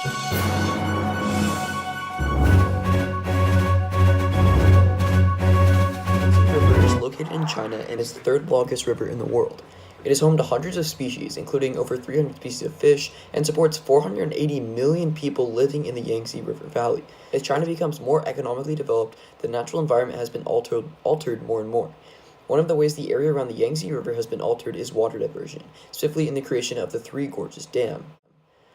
Yangtze River is located in China and is the third longest river in the world. It is home to hundreds of species, including over 300 species of fish, and supports 480 million people living in the Yangtze River Valley. As China becomes more economically developed, the natural environment has been altered more and more. One of the ways the area around the Yangtze River has been altered is water diversion, specifically in the creation of the Three Gorges Dam.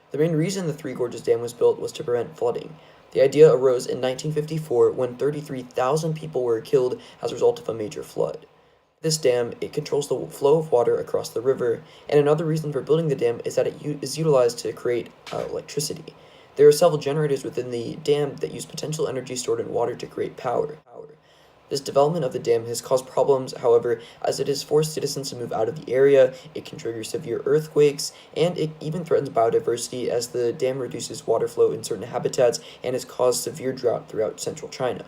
The main reason the Three Gorges Dam was built was to prevent flooding. The idea arose in 1954 when 33,000 people were killed as a result of a major flood. This dam, it controls the flow of water across the river, and another reason for building the dam is that it is utilized to create electricity. There are several generators within the dam that use potential energy stored in water to create power. This development of the dam has caused problems, however, as it has forced citizens to move out of the area, it can trigger severe earthquakes, and it even threatens biodiversity as the dam reduces water flow in certain habitats and has caused severe drought throughout central China.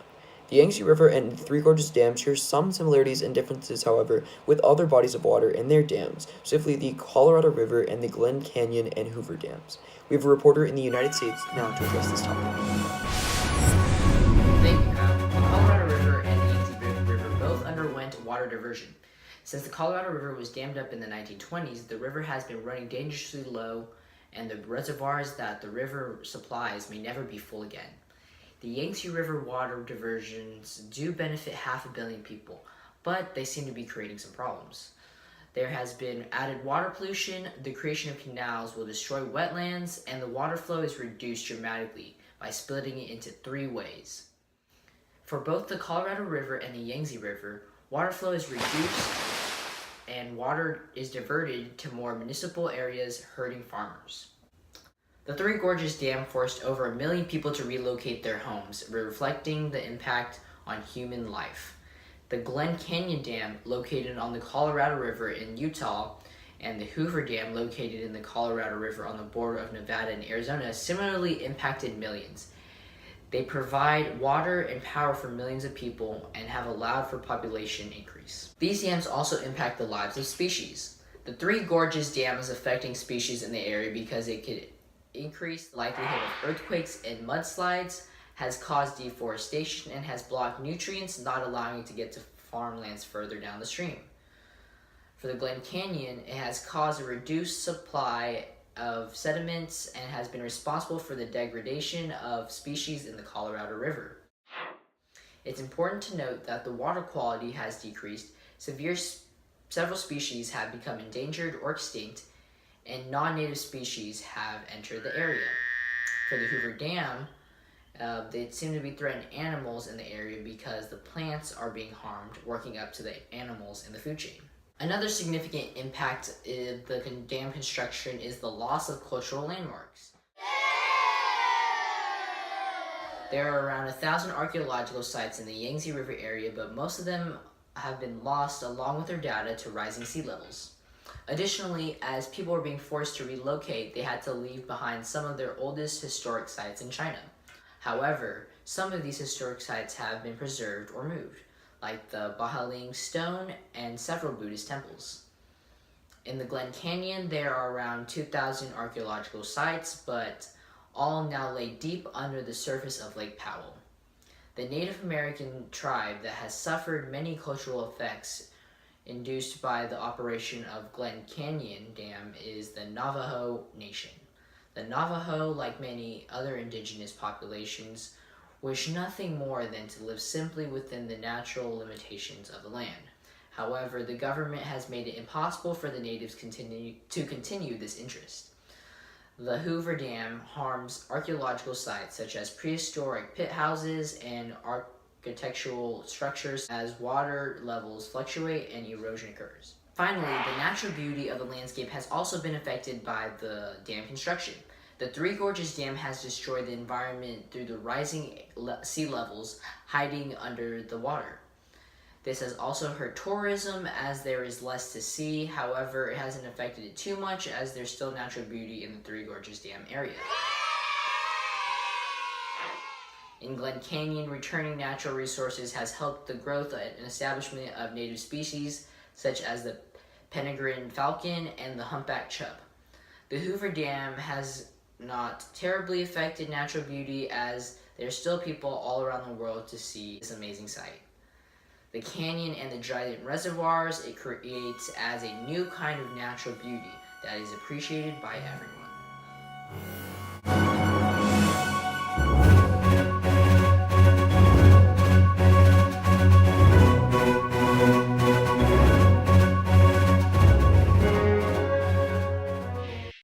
The Yangtze River and the Three Gorges Dam share some similarities and differences, however, with other bodies of water and their dams, specifically the Colorado River and the Glen Canyon and Hoover Dams. We have a reporter in the United States now to address this topic. Thank you. The Colorado River and the Yangtze River both underwent water diversion. Since the Colorado River was dammed up in the 1920s, the river has been running dangerously low, and the reservoirs that the river supplies may never be full again. The Yangtze River water diversions do benefit 500 million people, but they seem to be creating some problems. There has been added water pollution, the creation of canals will destroy wetlands, and the water flow is reduced dramatically by splitting it into three ways. For both the Colorado River and the Yangtze River, water flow is reduced and water is diverted to more municipal areas, hurting farmers. The Three Gorges Dam forced over 1 million people to relocate their homes, reflecting the impact on human life. The Glen Canyon Dam, located on the Colorado River in Utah, and the Hoover Dam, located in the Colorado River on the border of Nevada and Arizona, similarly impacted millions. They provide water and power for millions of people and have allowed for population increase. These dams also impact the lives of species. The Three Gorges Dam is affecting species in the area because it could increase the likelihood of earthquakes and mudslides, has caused deforestation, and has blocked nutrients, not allowing it to get to farmlands further down the stream. For the Glen Canyon, it has caused a reduced supply of sediments and has been responsible for the degradation of species in the Colorado River. It's important to note that the water quality has decreased, several species have become endangered or extinct, and non-native species have entered the area. For the Hoover Dam, they seem to be threatened animals in the area because the plants are being harmed, working up to the animals in the food chain. Another significant impact of the dam construction is the loss of cultural landmarks. There are around 1,000 archaeological sites in the Yangtze River area, but most of them have been lost along with their data to rising sea levels. Additionally, as people were being forced to relocate, they had to leave behind some of their oldest historic sites in China. However, some of these historic sites have been preserved or moved, like the Bahaling Stone and several Buddhist temples. In the Glen Canyon, there are around 2,000 archaeological sites, but all now lay deep under the surface of Lake Powell. The Native American tribe that has suffered many cultural effects induced by the operation of Glen Canyon Dam is the Navajo Nation. The Navajo, like many other indigenous populations, wish nothing more than to live simply within the natural limitations of the land. However, the government has made it impossible for the natives to continue this interest. The Hoover Dam harms archaeological sites such as prehistoric pit houses and architectural structures as water levels fluctuate and erosion occurs. Finally, the natural beauty of the landscape has also been affected by the dam construction. The Three Gorges Dam has destroyed the environment through the rising sea levels hiding under the water. This has also hurt tourism as there is less to see. However, it hasn't affected it too much as there's still natural beauty in the Three Gorges Dam area. In Glen Canyon, returning natural resources has helped the growth and establishment of native species such as the peregrine falcon and the humpback chub. The Hoover Dam has not terribly affected natural beauty, as there's still people all around the world to see this amazing sight. The canyon and the giant reservoirs it creates adds a new kind of natural beauty that is appreciated by everyone.